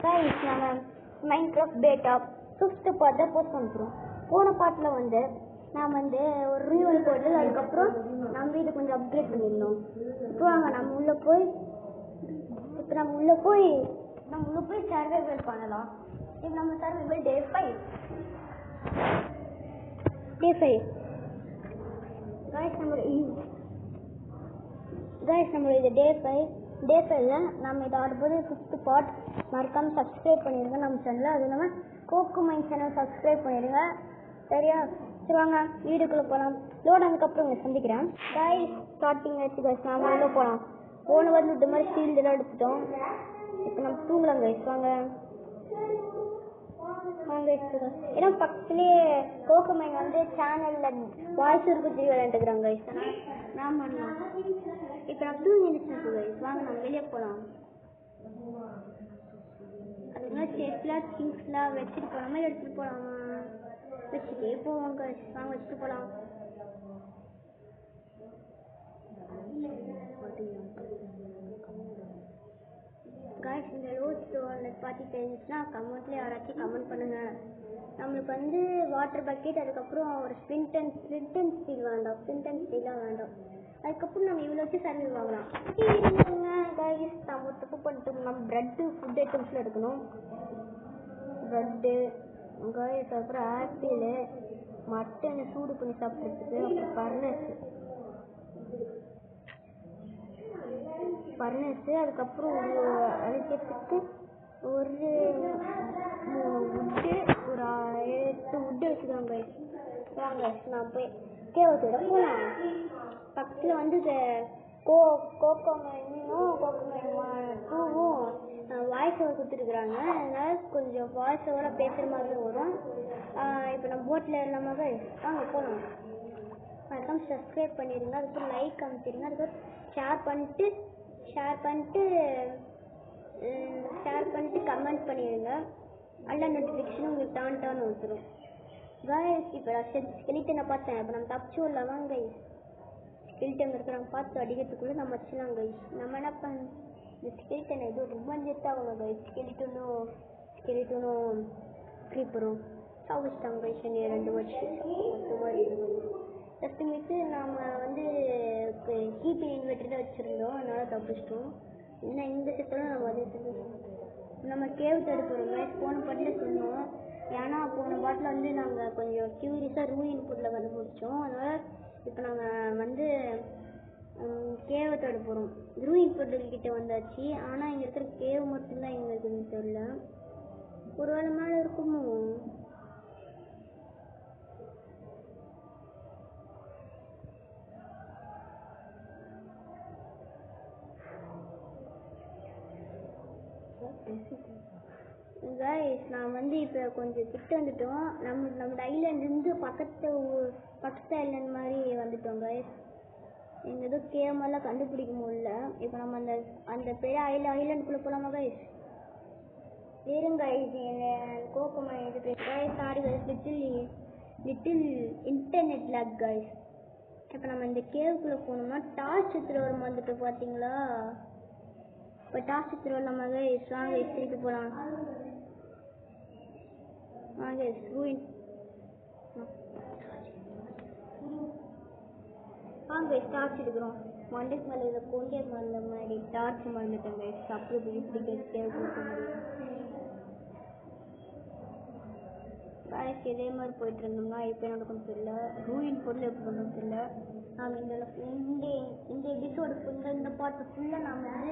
Guys நாங்கள் Minecraft பேட்டா 5th part தான் post பண்ணுறோம். போன பார்ட்டில் வந்து நான் வந்து ஒரு ரிவ்யூவல் போட்டு அதுக்கப்புறம் நம்ம வீடு கொஞ்சம் அப்கிரேட் பண்ணியிருந்தோம். இப்போ நம்ம உள்ளே போய் சர்வைவல் பண்ணலாம். இப்போ நம்ம சர்வைவல் டே 5 கைஸ் நம்மளோட டே 5ல நம்ம இதை ஆடும்போது 5th பார்ட் மறக்காமல் சப்ஸ்கிரைப் பண்ணிடுங்க நம்ம சேனலில். அது இல்லாமல் கோக்கு மைண்ட் சேனல் சப்ஸ்கிரைப் பண்ணிடுங்க சரியா? சரி வாங்க வீடுக்குள்ளே போகலாம். லோட் அதுக்கப்புறம் உங்களை சந்திக்கிறேன். கைஸ் ஸ்டார்டிங் ஆச்சு கைஸ். நாம் உள்ளே போகலாம். போன வந்து இந்த மாதிரி ஷீல்டெல்லாம் எடுத்துட்டோம். இப்போ நம்ம தூங்கலாம் கைஸ். வாங்க ஏன்னா பக்கத்துலேயே கோக்கு மைண்ட் வந்து சேனலில் வாய்ஸ் இருக்கு விளையாண்டுக்கிறாங்க கைஸ். நான் பண்ணலாம். இப்போ நான் தூங்கிடுச்சு கைஸ். வாங்க நம்ம வெளியே போகலாம். அதுக்குலாம் செஸ்லாம் திங்ஸ்லாம் வச்சுட்டு போகிற மாதிரி எடுத்துகிட்டு போகலாமா? வச்சுட்டே போவோம் கைஸ். வாங்க வச்சுட்டு போகலாம். கைஸ் இந்த லோட் ஸ்டோரில் பார்த்து தெரிஞ்சுச்சுன்னா கமெண்ட்லேயே யாராச்சும் கமெண்ட் பண்ணுங்கள். நம்மளுக்கு வந்து வாட்டர் பக்கெட் அதுக்கப்புறம் ஒரு ஸ்பிரிண்ட் அண்ட் ஸ்டீல் வேண்டாம். அதுக்கப்புறம் நம்ம இவ்வளோ வச்சு சர்வீஸ் வாங்கலாம். கைஸ் நம்ம தப்பு பண்ணிட்டோம். நம்ம ப்ரெட்டு ஃபுட் ஐட்டம்ஸில் எடுக்கணும். ப்ரெட்டு கைஸ் அப்புறம் ஆப்பிள் மட்டனை சூடு பண்ணி சாப்பிட்றதுக்கு அப்புறம் பர்னஸு அதுக்கப்புறம் அதுக்கேற்றுக்கு ஒரு 3 வுட்டு ஒரு 8 வுட்டு வச்சுக்கோங்க கைஸ். வாங்க நான் போய் கேவத்தோட போகலாம். பக்கத்தில் வந்து கோகோமைனும் கோகோமைன் 2வும் வாய்ஸ் ஓவர் கொடுத்துருக்குறாங்க. அதனால் கொஞ்சம் வாய்ஸ் ஓவராக பேசுகிற மாதிரி வரும். இப்போ நம்ம போட்டில் இல்லாமல் வாங்க போகலாம். அதுக்கப்புறம் சப்ஸ்கிரைப் பண்ணிடுங்க. அதுக்கப்புறம் லைக் காமிச்சிடுங்க. அதுக்கப்புறம் ஷேர் பண்ணிட்டு கமெண்ட் பண்ணிடுங்க. எல்லா நோட்டிஃபிகேஷனும் உங்களுக்கு டான் வந்துடும் கைஸ். இப்போ ஸ்கெலிட்டனை பார்த்தேன். இப்போ நம்ம தப்பிச்சு விடலாம் கைஸ். ஸ்கெலிட்டன் இருக்கிறாங்க பார்த்து அடிக்கிறதுக்குள்ளே நம்ம வச்சுலாம் கைஸ். நம்ம என்ன இந்த ஸ்கெலிட்டன் எதுவும் ரொம்ப ஜெத்தாகல கைஸ். ஸ்கெலிட்டனும் க்ரீப்பரும் சாவிச்சிட்டாங்க கைஸ். 2 வருஷம் ஜஸ்ட் மிஸ்ஸு நாம் வந்து ஹீட்டிங் இன்வெர்டர் தான் வச்சுருந்தோம். அதனால் தப்பிச்சிட்டோம். இன்னும் இந்த செட்டெல்லாம் நம்ம அதே நம்ம கேவ் தடுக்கிறோம் கைஸ். போன பாட்டில் சொன்னோம். ஏன்னா போன பாட்டில் வந்து நாங்கள் கொஞ்சம் க்யூரியஸாக ரூயின் ஃபுட்டில் கண்டுபிடிச்சோம். அதனால் இப்போ நாங்கள் வந்து கேவை தேட போகிறோம். ரூயின் ஃபுட்டுக்கிட்ட வந்தாச்சு. ஆனால் இங்கே இருக்கிற கேவ் மட்டும்தான் எங்கே இருக்குதுன்னு தெரியல. ஒரு வேளை மேலே இருக்குமோ? கைஸ் நான் வந்து இப்போ கொஞ்சம் கிட்ட வந்துட்டோம். நம்ம ஐலாண்ட்லேருந்து பக்கத்து ஐலாண்ட் மாதிரி வந்துட்டோம் கைஸ். எங்கள் ஏதோ கேமெல்லாம் கண்டுபிடிக்க முடியல. இப்போ நம்ம அந்த பெரிய ஐலாண்டுக்குள்ளே போகலாமா கைஸ்? வெறும் கைஸ் கோகோமா இது guys sorry guys little internet lag guys. இப்போ நம்ம இந்த கேவுக்குள்ளே போகணும்னா டார்ச் எடுத்துகிட்டு வர வந்துட்டு பார்த்தீங்களா? இப்போ டார்ச் எடுத்துகிட்டு வரலாமா கைஸ்? வாங்க எடுத்துகிட்டு போகலாம். வாங்க ரூயின் வாங்க டார்ச் எடுக்கிறோம். மண்டைக்கு மேலே இதை கொண்டே மறந்த மாதிரி டார்ச் மறந்துட்டேன் கைஸ். அப்படி இப்படி கைஸ் இதே மாதிரி போயிட்டு இருந்தோம்னா இப்போ எனக்கு கொஞ்சம் தெரியல. ரூயின் பொருள் எப்படி பண்ணணும் தெரியல. நாம் இந்த எபிசோடு ஃபுல்லாக இந்த பாட்டு ஃபுல்லாக நாம் வந்து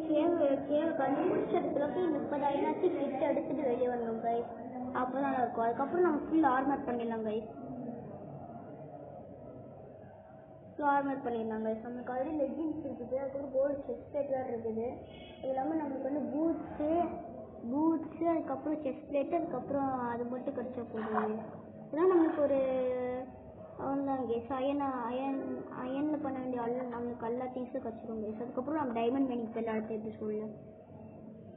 கேவ் கண்டுபிடிச்சதுக்கு 30 ஐநாச்சு கிட்ட எடுத்துட்டு வெளியே வந்தோம் கைஸ். அப்போ தான் இருக்கும். அதுக்கப்புறம் நம்ம ஃபுல் ஆர்மர் பண்ணிடலாம் கைஸ். நமக்கு ஆல்ரெடி லெகின்ஸ் இருக்குது. அதுக்கப்புறம் கோல்டு செஸ்ட் பிளேட் இருக்குது. அது இல்லாமல் நம்மளுக்கு வந்து பூட்ஸு அதுக்கப்புறம் செஸ்ட் பிளேட்டு அதுக்கப்புறம் அது மட்டும் கிடச்சா போடுவோம். இதெல்லாம் நம்மளுக்கு ஒரு அவ்வளோதான் கேஸ். அயனில் பண்ண வேண்டிய நம்மளுக்கு எல்லா திங்ஸும் கிடச்சிடும் கேஸ். அதுக்கப்புறம் நம்ம டைமண்ட் மைனிங் போய் அடுத்த எபிசோடில்.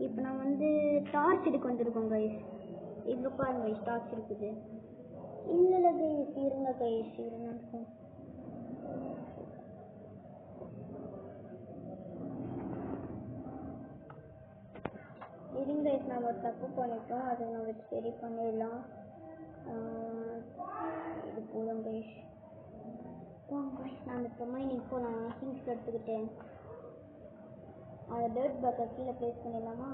இப்போ நான் வந்து டார்ச் எடுக்க வந்திருக்கோம் கைஸ். இங்கே பாருங்க கைஸ் டார்ச் இருக்குது. இல்லை கைஸ் இருங்க இருக்கும். இருங்க guys, நம்ம ஒரு தப்பு பண்ணிட்டோம், அதை நம்ம சரி பண்ணிடலாம். இது போதும் guys. நான் இப்போ மைனிங் போகலாம். திங்ஸ் எடுத்துக்கிட்டேன். அதை டர்ட் பக்கெட் கீழே ப்ளேஸ் பண்ணிடலாமா?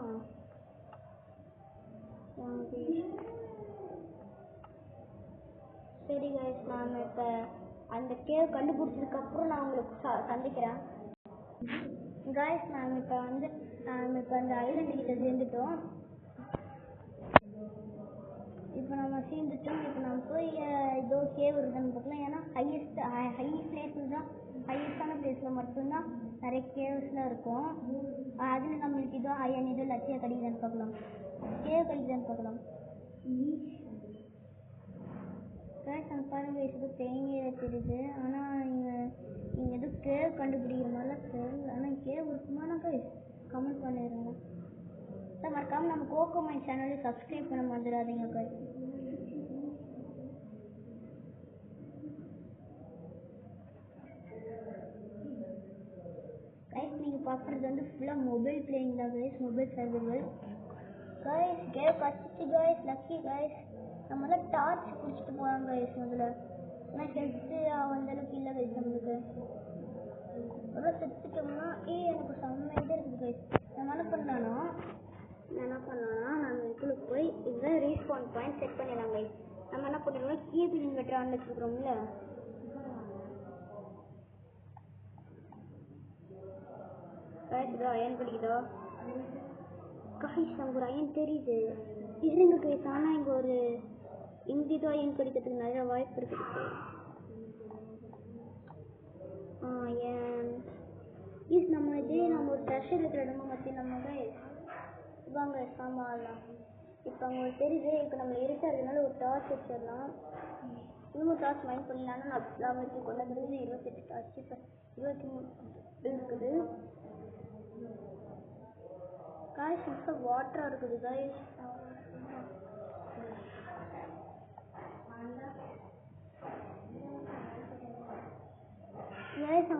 சரி guys, நான் இப்போ அந்த கேவ் கண்டுபிடிச்சதுக்கப்புறம் நான் உங்களுக்கு சந்திக்கிறேன் guys. நாம் இப்போ அந்த ஐலண்ட் கிட்ட சேர்ந்துட்டோம். இப்போ நம்ம சேர்ந்துட்டோம். இப்போ நம்ம போய் ஏதோ கேவ் இருக்குன்னு பார்க்கலாம். ஏன்னா ஹை பிளேஸில் தான், ஹையஸ்டான பிளேஸில் மட்டும்தான் நிறைய கேவ்ஸ்லாம் இருக்கும். அதில் நம்மளுக்கு இதோ அயன் இதோ லட்சியம் கிடைக்குதான்னு பார்க்கலாம், கேவ் கிடைக்குதான்னு பார்க்கலாம். நம்ம பாருங்க இது தேங்காய் தெரியுது. ஆனால் நீங்கள் எதுவும் கேவ் கண்டுபிடிக்கிற மாதிரிலாம் தெரியல. ஆனால் கேவ் இருக்குமானா கமெண்ட் பண்ணிடுங்க. மறக்காமல் நம்ம கோகோ மைண்ட் சேனலை சப்ஸ்கிரைப் பண்ண மறந்துடாதீங்க guys. நீங்கள் பார்க்குறது வந்து ஃபுல்லாக மொபைல் பிளேயிங் தான் guys, மொபைல் சர்வர்கள் guys. கேவ் கஷ்டிச்சு guys, லக்கி guys. நம்ம தான் டார்ச் பிடிச்சிட்டு போகிறாங்க guys முதல்ல. ஆனால் ஹெல்த்து வந்தளவுக்கு இல்லை guys நம்மளுக்கு. அவ்வளோ செத்துட்டோம்னா எனக்கு செம்ம இது இருக்குது guys. நான் என்ன பண்ணலான்னா நாங்கள் இதுக்குள்ளே போய் இதுதான் ரீஸ்பான் பாயிண்ட் செட் பண்ணிடலாம் guys. நம்ம என்ன பண்ணிடுவோம், கீபி இன்வெர்டர் ஆன் வச்சுருக்கிறோம்ல, guys இதோ அயன் கிடைக்குதோ guys. அங்கே ஒரு அயன் தெரியுது இருங்க guys. ஆனால் இங்கே ஒரு இங்கிதோ அயன் கிடைக்கிறதுக்கு நிறைய வாய்ப்பு இருக்குது. நம்ம ஒரு ட்ரெஷர் இருக்கிற இடமா பற்றி நம்ம வாங்க சாமான்லாம். இப்போ அவங்க தெரியுது. இப்போ நம்ம இருட்டதுனால ஒரு டார்ச் வச்சிடலாம். இன்னும் டார்ச் மைண்ட் பண்ணலான்னு நான் வச்சு கொண்டு வந்து 28 டார்ச் இப்போ 23 இருக்குது guys. இப்போ வாட்டராக இருக்குது guys.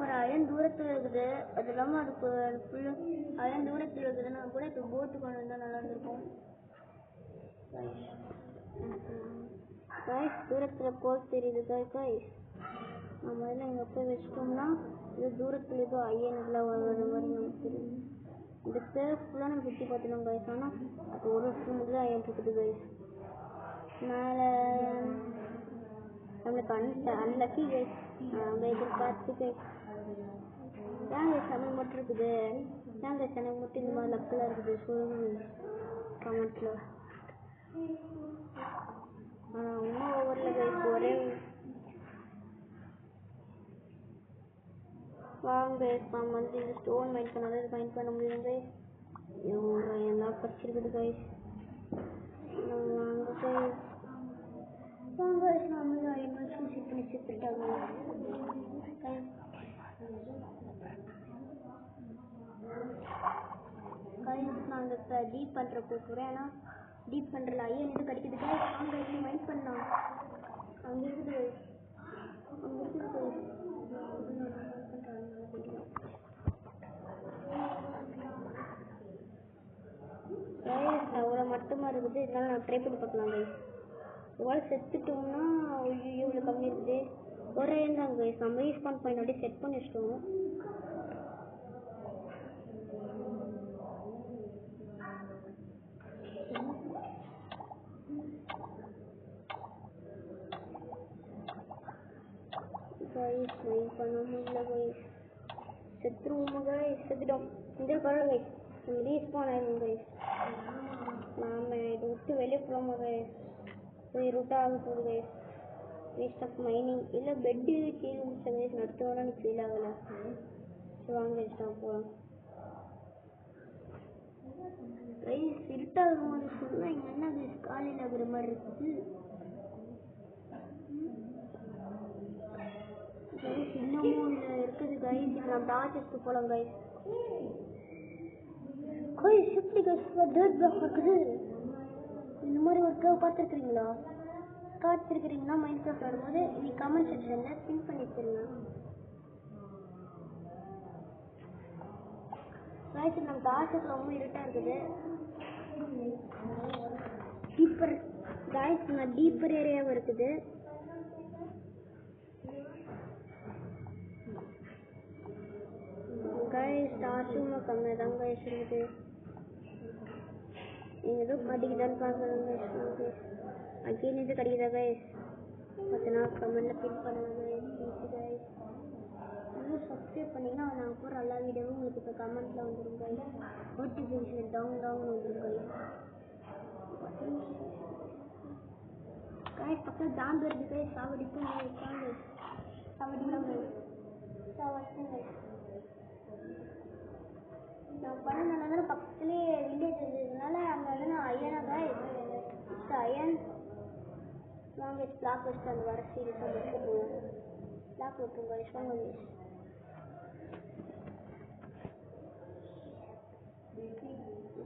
ஒரு அயன் தூரத்தில் இருக்குது. அது இல்லாமல் அதுக்கு ஃபுல்லாக அயன் தூரத்தில் இருக்குதுன்னா கூட இப்போ போட்டு கொண்டு வந்தால் நல்லா இருந்திருக்கும் guys. தூரத்தில் போல் தெரியுது guys. நம்ம முதல்ல இங்கே போய் வச்சிட்டோம்னா இது தூரத்தில் ஏதோ அயன் எல்லாம் வர மாதிரி நமக்கு தெரியும். இந்த பேர் ஃபுல்லாக நம்ம சுற்றி பார்த்துட்டோம் guys. ஆனால் அது ஒரு ஃபுல்லாக அயன் இருக்குது guys. மேலே நம்மளுக்கு அன்லக்கி guys. நம்ம எதிர்பார்த்து guys ஏன் guys நமக்கு மட்டும் இருக்குது, ஏன் guys எனக்கு மட்டும் இந்த மாதிரி லக்கெல்லாம் இருக்குது சொல்லுங்க கமெண்ட்டில். இன்னும் ஒவ்வொரு guys ஒரே வாங்க guys. நம்ம வந்து இந்த ஸ்டோன் மைண்ட் பண்ணாதான் இது மைண்ட் பண்ண முடியும் guys. எல்லாம் படிச்சிருக்குது guys. வாங்க guys. நம்ம இன்வெஸ்ட்மெண்ட் செட் பண்ணி செத்துட்டாங்க guys. நான் இப்போ டீப் பண்ணுற போகிறேன். ஏன்னா டீப் பண்ணுறல ஐயன் இது கிடைக்குது guys. அங்கே எப்படி மைண்ட் பண்ணலாம், அங்கே இருக்குது guys. அங்கே இருக்குது guys. அவ்வளோ மட்டுமா இருக்குது. இதனால நான் ட்ரை பண்ணி பார்க்கலாம் guys. இவ்வளோ செத்துட்டோம்னா இவ்வளோ கம்மி இருக்குது. ஒரே தான் guys. நம்ம ரீஸ்பான் பாயிண்ட் அப்படியே செட் பண்ணி வச்சிட்டோம். guys மைண்ட் பண்ண முடியல guys. செத்துருவோமா guys? செத்துட்டோம். இந்த பரவாயில்ல guys. நம்ம ரீஸ்பான் ஆகிடும் guys. நாம் இதை விட்டு வெளியே போகலாமா guys? போய் ரூட்டாக ஆக போகுது guys. வேஸ்ட் ஆஃப் மைனிங் இல்லை பெட்டு கீழே முடிச்ச guys. நடத்துவோம்னா எனக்கு ஃபீல் ஆகலை. சரி வாங்க guys நான் போகலாம் guys. இருட்டாகிற மாதிரி சொன்னால் இங்கே என்ன guys காலையில் ஆகிற மாதிரி இருக்குது guys. இன்னமும் இல்லை இருக்குது guys. இப்போ நம்ம டார்ச் எடுத்து போகலாம் guys. guys எப்படி guys டர்ட் பிளாக் இருக்குது? இந்த மாதிரி ஒரு கேவ் பார்த்துருக்குறீங்களா? பார்த்துருக்குறீங்கன்னா மைண்ட் கிராஃப்ட் ஆடும்போது நீ கமெண்ட் செக்ஷனில் பின் பண்ணி வச்சிருங்க guys. நம்ம டார்ச்சுக்கு ரொம்ப இருட்டாக இருக்குது. டீப்பர் காய்ஸ் டீப்பர் ஏரியாவும் இருக்குது. காய்ஸ் ஸ்டார்டிங்ல கம்மியாக தான் காய்ஸ் இருக்குது. நீங்கள் எதுவும் கிடைக்குதான்னு பார்க்குறேன் காய்ஸ். அகெயின் இது கிடைக்குதா காய்ஸ் பார்த்தீங்கன்னா கமெண்ட்டில் பின் பண்ணுங்கள் காய்ஸ். இன்னும் சப்ஸ்கிரைப் பண்ணிங்கன்னா நாங்கள் போகிற எல்லா வீடியோவும் உங்களுக்கு இப்போ கமெண்ட்டில் வந்துடும் காய்ஸ். நோட்டிஃபிகேஷன் டவுன் வந்துடும் காய்ஸ். காய்ஸ் பக்கம் தாண்டு வருது காய்ஸ். சாவடிக்கும் காய்ஸ். சாவடிக்கலாம் காய்ஸ். நான் பண்ணனால பக்கத்துலேயே வில்லேஜ் இருந்ததுனால அங்கே வந்து நான் ஐயனா காய்ஸ். ஐயன் வாங்க பிளாக் வச்சுட்டு அந்த வர சீரியஸாக வச்சுருவோம். பிளாக் வைப்போம் காய்ஸ். வாங்க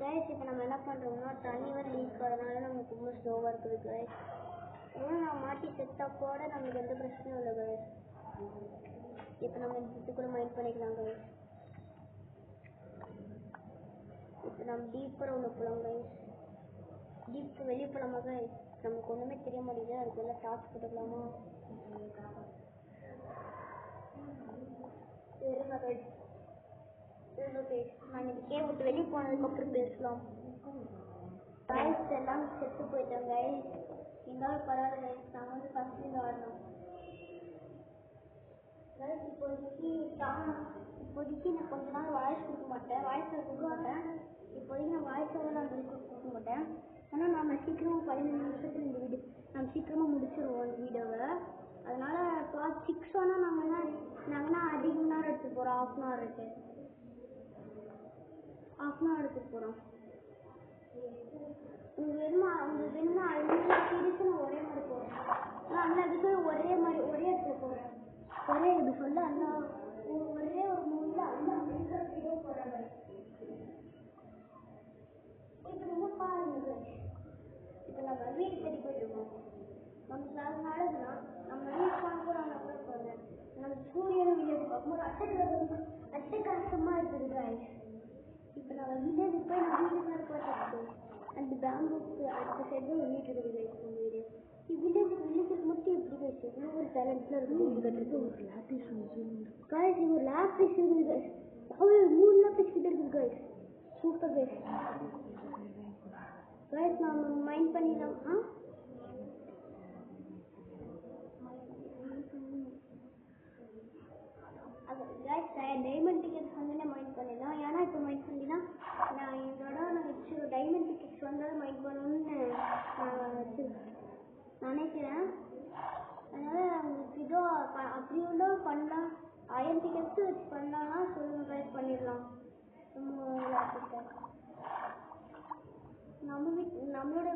காய்ஸ். இப்போ நம்ம என்ன பண்ணுறோம்னா தண்ணி வந்து லீக் ஆகிறதுனால நமக்கு ரொம்ப ஸ்லோவாக இருக்குது காய்ஸ். ஏன்னா நான் மாட்டி செட்டப்போட நமக்கு எந்த பிரச்சனையும் இல்லை காய்ஸ். இப்போ நம்ம இது கூட மைண்ட் பண்ணிக்கலாம் காய்ஸ். இப்போ நம்ம டீப்பராக உள்ள போகலாம் காய்ஸ். டீப் வெளியே போகலாமா காய்ஸ்? நமக்கு ஒன்றுமே தெரிய மாட்டேங்குது. அதுக்கு வந்து டார்ச் போட்டுக்கலாமா? இருங்க காய்ஸ். நான் இந்த கேம் விட்டு வெளியே போனதுக்கப்புறம் பேசலாம். காய்ஸ் எல்லாம் செத்து போயிட்டோம் காய்ஸ். இருந்தாலும் பரவாயில்ல காய்ஸ். நாங்கள் வந்து ஃபஸ்ட்டு ஆடணும் காய்ஸ். இப்போதைக்கு நான் கொஞ்ச நாள் வாய்ஸ் கொடுக்க மாட்டேன். இப்போதைக்கு நான் வாய்ஸ் நான் கொடுக்க மாட்டேன். ஆனால் நம்ம சீக்கிரமாக 15 நிமிஷத்தில் இந்த வீடியோ நம்ம சீக்கிரமாக முடிச்சிடுவோம் இந்த வீடியோவை. அதனால் இப்போ 6 ஆனால் நாங்கள் அதிக நேரம் எடுத்துகிட்டு போகிறோம். ½ hour இருக்கு. ½ hour எடுத்துகிட்டு போகிறோம். உங்களுக்கு வேணுமா அது சீரியஸாக நான் ஒரே மாதிரி போகிறேன். நான் அந்த இதுக்கு ஒரே இடத்துல போகிறேன். ஒரே இது சொல்ல அந்த ஒரே ஒரு மூணில் அந்த வீடியோ போடுறாங்க. இப்போ நம்ம பாருங்க. இப்போ நம்ம வீடு தேடி போயிட்டுருக்கோம். நமக்கு அதனாலதுன்னா நம்ம வீடு பார்க்குறோம். கூட போகிறேன். நம்ம சூரியனும் வில்லேஜ் பார்க்கும்போது அட்டகாசமாக இருக்குது காய்ஸ். இப்போ நம்ம வில்லேஜ் போய் நம்ம வீடு மாதிரி பார்த்துருக்கோம். அந்த பேம்புக்கு அடுத்த சைடு ஒரு வீடு இருக்குது காய்ஸ். நம்ம வீடு வில்லேஜுக்கு மட்டும் எப்படி காய்ஸ் எவ்வளோ ஒரு டேலண்ட்ல இருக்குது. வீடு கட்டுறது ஒரு லேப்டிஸ் காய்ஸ். ஒரு லேப்டிஸ் இருக்குது காய்ஸ். அவ்வளோ 3 லேப்டிஸ் கிட்ட இருக்குது காய்ஸ். Super guys. காய்ஸ் நாம் மைண்ட் பண்ணிடலாம். அது காய்ஸ் டைமண்ட் டிக்கெட்ஸ் வந்து மைண்ட் பண்ணிடலாம். ஏன்னா இப்போ மைண்ட் பண்ணினா நான் இதோட நான் வச்சு டைமண்ட் டிக்கெட்ஸ் வந்தாலும் மைண்ட் பண்ணணும்னு நினைக்கிறேன். அதனால் உங்களுக்கு இதோ அப்படி உள்ள பண்ணலாம். அயன் டிக்கெட்ஸும் வச்சு பண்ணலாம்னா சொல்லுங்கள் காய்ஸ். பண்ணிடலாம். நம்மளோட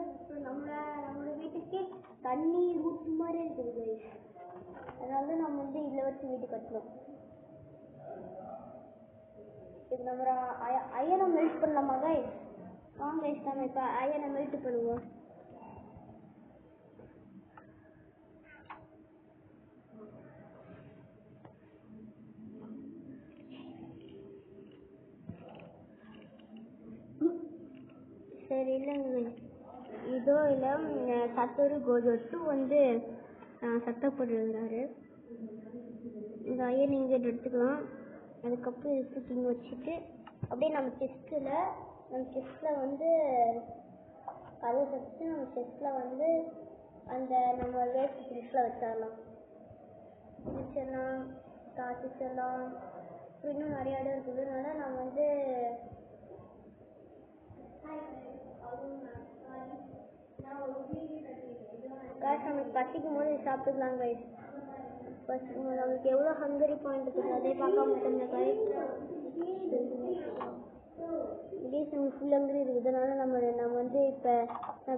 வீட்டுக்கே தண்ணி ஊற்று மாதிரி இருக்குது காய்ஸ். அதனால நம்ம வந்து இதில் வச்சு வீட்டு கட்டணும். இப்போ நம்ம அயனை மெல்ட் பண்ணலாமா காய்ஸ்? வாங்க காய்ஸ் நம்ம இப்போ அயனை மெல்ட் பண்ணுவோம். சரி இல்லைங்க இதோ இல்லை சத்தொரு கோஜோட்டு வந்து சத்தப்படுறாரு. இந்த ஐயன் இங்கே எடுத்துக்கலாம். அதுக்கப்புறம் இது இங்கே வச்சுட்டு அப்படியே நம்ம செஸ்ட்டில் வந்து கதை வச்சு நம்ம செஸ்ட்டில் வந்து அந்த நம்ம வேஸ்ட் திங்ஸில் வச்சிடலாம். வச்சிடலாம் இன்னும் நிறைய இடம் இருக்குதுனால நம்ம வந்து காய்ஸ் நமக்கு பசிக்கும் போது சாப்பிட்டுக்கலாம் காய்ஸ். பசிக்கும் போது நமக்கு எவ்வளோ ஹங்கரி பாயிண்ட் இருக்குது அதே பார்க்க மாட்டோம்ல காய்ஸ். டேஸ் நமக்கு ஃபுல் ஹங்கரி இருக்குது. இதனால நம்ம வந்து இப்போ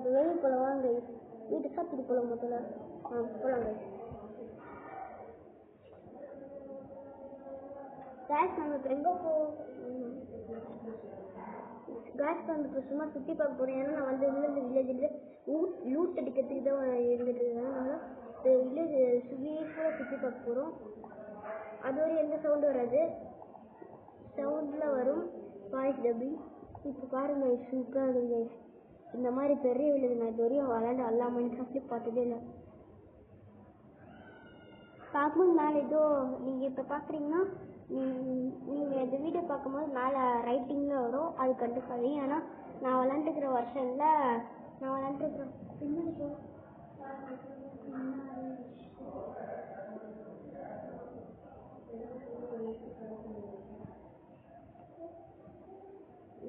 வெளியே போகலாம் காய்ஸ். வீட்டு சாப்பிட்டு போகலாம் முதல்ல. போகலாம் காய்ஸ். நம்ம இப்போ எங்கே காய்ஸ் வந்து இப்போ சும்மா சுற்றி பார்க்க போகிறேன். ஏன்னா நான் வந்து வில்லேஜில் லூட் அடிக்கிறதுக்கு தான் இருந்துட்டு இருக்கேன். அதனால் வில்லேஜ் சுவியஸாக சுற்றி பார்க்க போகிறோம். அது வரை எந்த சவுண்டும் வராது. சவுண்டில் வரும் வாய்ஸ் டப்பிங். இப்போ பாருங்கள் சூப்பராக இருக்குது இந்த மாதிரி பெரிய விழுது நான் இது வரையும் விளாண்டு எல்லா மைன்கிராஃப்ட்லையும் பார்த்ததே இல்லை. பார்க்கும்போது மேலே ஏதோ நீங்கள் இப்போ பார்க்குறீங்கன்னா நீங்கள் இந்த வீடியோ பார்க்கும்போது மேலே ரைட்டிங்கில் வரும், அது கண்டுக்காதீங்க. ஏன்னா நான் விளாண்டுருக்கிற வருஷனில் நான் விளாண்டுருக்கிற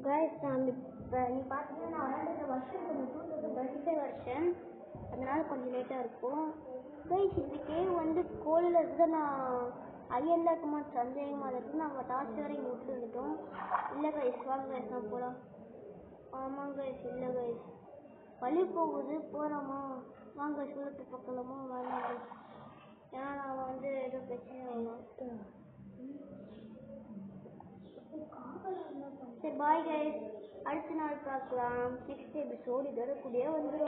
கைஸ் இப்போ நீ பார்த்தீங்கன்னா நான் விளாண்டுருக்கிற வருஷம் கொஞ்சம் 2035 வருஷன், அதனால கொஞ்சம் லேட்டாக இருக்கும். கைஸ் இந்த கேவ் வந்து கோலில் இருந்து நான் ஐயனில் இருக்குமா சந்தேகமாக இருக்குது. நாங்கள் டார்ச் வேறு இங்கே விட்டு வந்துட்டோம். இல்லை கைஸ் வாங்க கைஸ் நான் போகலாம். ஆமாம் கைஸ் இல்லை கைஸ் வழி போகுது போகிறோமா வாங்க சொல்லிட்டு பக்கலாமா வேணாம் கைஸ். ஏன்னா நான் வந்து ஏதோ பிரச்சனை ஆகலாம். சரி பாய் கைஸ், அடுத்த நாள் பார்க்கலாம். நெக்ஸ்ட் எபிசோடு இதோட கூடயே வந்துடும்.